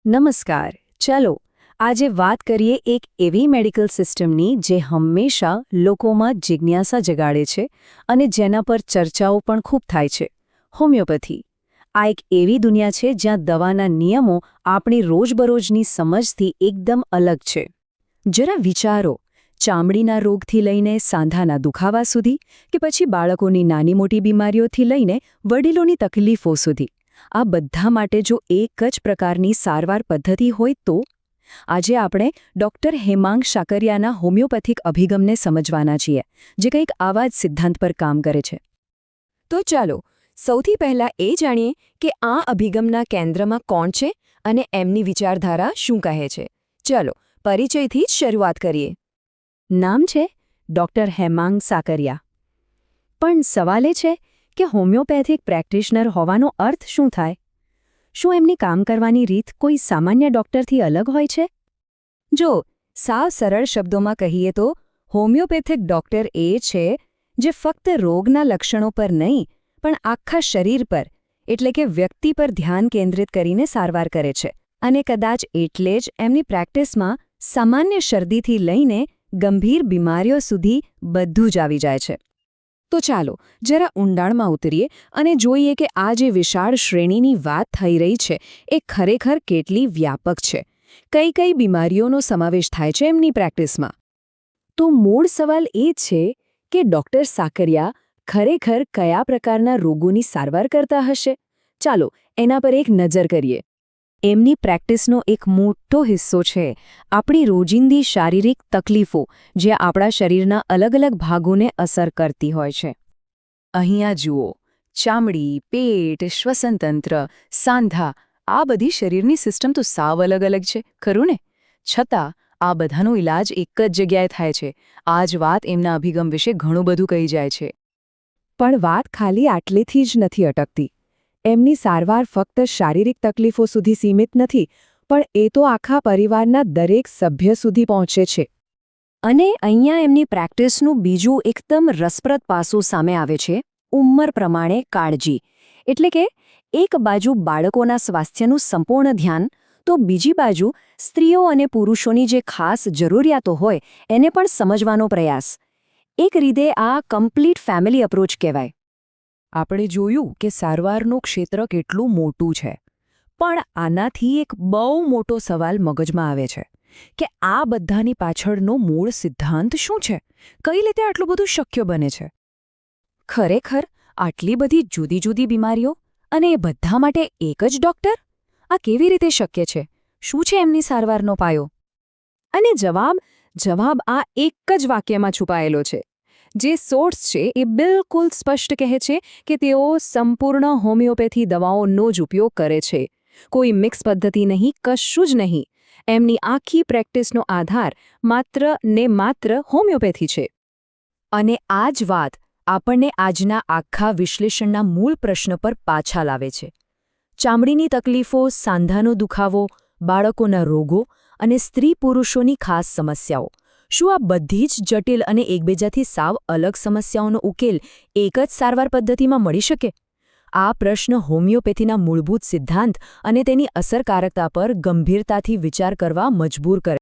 નમસ્કાર. ચાલો આજે વાત કરીએ એક એવી મેડિકલ સિસ્ટમની જે હંમેશા લોકોમાં જિજ્ઞાસા જગાડે છે અને જેના પર ચર્ચાઓ પણ ખૂબ થાય છે હોમિયોપેથી. આ એક એવી દુનિયા છે જ્યાં દવાના નિયમો આપણી રોજબરોજની સમજથી એકદમ અલગ છે. જરા વિચારો, ચામડીના રોગથી લઈને સાંધાના દુખાવા સુધી કે પછી બાળકોની નાની મોટી બીમારીઓથી લઈને વડીલોની તકલીફો સુધી, આ બધા માટે જો એક જ પ્રકારની સારવાર પદ્ધતિ હોય તો? આજે આપણે ડૉક્ટર હેમાંગ સાકરિયાના હોમિયોપેથિક અભિગમને સમજવાના છીએ, જે કંઈક આવા જ સિદ્ધાંત પર કામ કરે છે. તો ચાલો સૌથી પહેલાં એ જાણીએ કે આ અભિગમના કેન્દ્રમાં કોણ છે અને એમની વિચારધારા શું કહે છે. ચાલો પરિચયથી જ શરૂઆત કરીએ. નામ છે ડૉક્ટર હેમાંગ સાકરિયા. પણ સવાલ એ છે કે હોમિયોપેથિક પ્રેક્ટિશનર હોવાનો અર્થ શું થાય? શું એમની કામ કરવાની રીત કોઈ સામાન્ય ડૉક્ટરથી અલગ હોય છે? જો સાવ સરળ શબ્દોમાં કહીએ તો હોમિયોપેથિક ડૉક્ટર એ છે જે ફક્ત રોગના લક્ષણો પર નહીં પણ આખા શરીર પર એટલે કે વ્યક્તિ પર ધ્યાન કેન્દ્રિત કરીને સારવાર કરે છે. અને કદાચ એટલે જ એમની પ્રેક્ટિસમાં સામાન્ય શરદીથી લઈને ગંભીર બીમારીઓ સુધી બધું જ આવી જાય છે. તો ચાલો જરા ઊંડાણમાં ઉતરીએ અને જોઈએ કે આ જે વિશાળ શ્રેણીની વાત થઈ રહી છે એ ખરેખર કેટલી વ્યાપક છે. કઈ કઈ બીમારીઓનો સમાવેશ થાય છે એમની પ્રેક્ટિસમાં? તો મૂળ સવાલ એ છે કે ડૉક્ટર સાકરિયા ખરેખર કયા પ્રકારના રોગોની સારવાર કરતા હશે? ચાલો એના પર એક નજર કરીએ. એમની પ્રેક્ટિસનો એક મોટો હિસ્સો છે આપણી રોજિંદી શારીરિક તકલીફો, જે આપણા શરીરના અલગ અલગ ભાગોને અસર કરતી હોય છે. અહીંયા જુઓ, ચામડી, પેટ, શ્વસનતંત્ર, સાંધા, આ બધી શરીરની સિસ્ટમ તો સાવ અલગ અલગ છે, ખરું ને? છતાં આ બધાનો ઇલાજ એક જ જગ્યાએ થાય છે. આ જ વાત એમના અભિગમ વિશે ઘણું બધું કહી જાય છે. પણ વાત ખાલી આટલેથી જ નથી અટકતી. એમની સારવાર ફક્ત શારીરિક તકલીફો સુધી સીમિત નથી, પણ એ તો આખા પરિવારના દરેક સભ્ય સુધી પહોંચે છે. અને અહીંયા એમની પ્રેક્ટિસનું બીજું એકદમ રસપ્રદ પાસું સામે આવે છે, ઉંમર પ્રમાણે કાળજી. એટલે કે એક બાજુ બાળકોના સ્વાસ્થ્યનું સંપૂર્ણ ધ્યાન, તો બીજી બાજુ સ્ત્રીઓ અને પુરુષોની જે ખાસ જરૂરિયાતો હોય એને પણ સમજવાનો પ્રયાસ. એક રીતે આ કમ્પ્લીટ ફેમિલી અપ્રોચ કહેવાય. આપણે જોયું કે સારવારનું ક્ષેત્ર કેટલું મોટું છે, પણ આનાથી એક બહુ મોટો સવાલ મગજમાં આવે છે કે આ બધાની પાછળનો મૂળ સિદ્ધાંત શું છે? કઈ રીતે આટલું બધું શક્ય બને છે? ખરેખર આટલી બધી જુદી જુદી બીમારીઓ અને એ બધા માટે એક જ ડૉક્ટર? આ કેવી રીતે શક્ય છે? શું છે એમની સારવારનો પાયો? અને જવાબ આ એક જ વાક્યમાં છુપાયેલો છે. જે સોર્સ છે એ બિલકુલ સ્પષ્ટ કહે છે કે તેઓ સંપૂર્ણ હોમિયોપેથી દવાઓનો જ ઉપયોગ કરે છે. કોઈ મિક્સ પદ્ધતિ નહીં, કશું જ નહીં. એમની આખી પ્રેક્ટિસનો આધાર માત્ર હોમિયોપેથી છે. અને આ જ વાત આપણને આજના આખા વિશ્લેષણના મૂળ પ્રશ્ન પર પાછા લાવે છે. ચામડીની તકલીફો, સાંધાનો દુખાવો, બાળકોના રોગો અને સ્ત્રી પુરુષોની ખાસ સમસ્યાઓ. શું આ બધી જ જટિલ અને એકબીજાથી સાવ અલગ સમસ્યાઓનો ઉકેલ એક જ સારવાર પદ્ધતિમાં મળી શકે? આ પ્રશ્ન હોમિયોપેથીના મૂળભૂત સિદ્ધાંત અને તેની અસરકારકતા પર ગંભીરતાથી વિચાર કરવા મજબૂર કરે.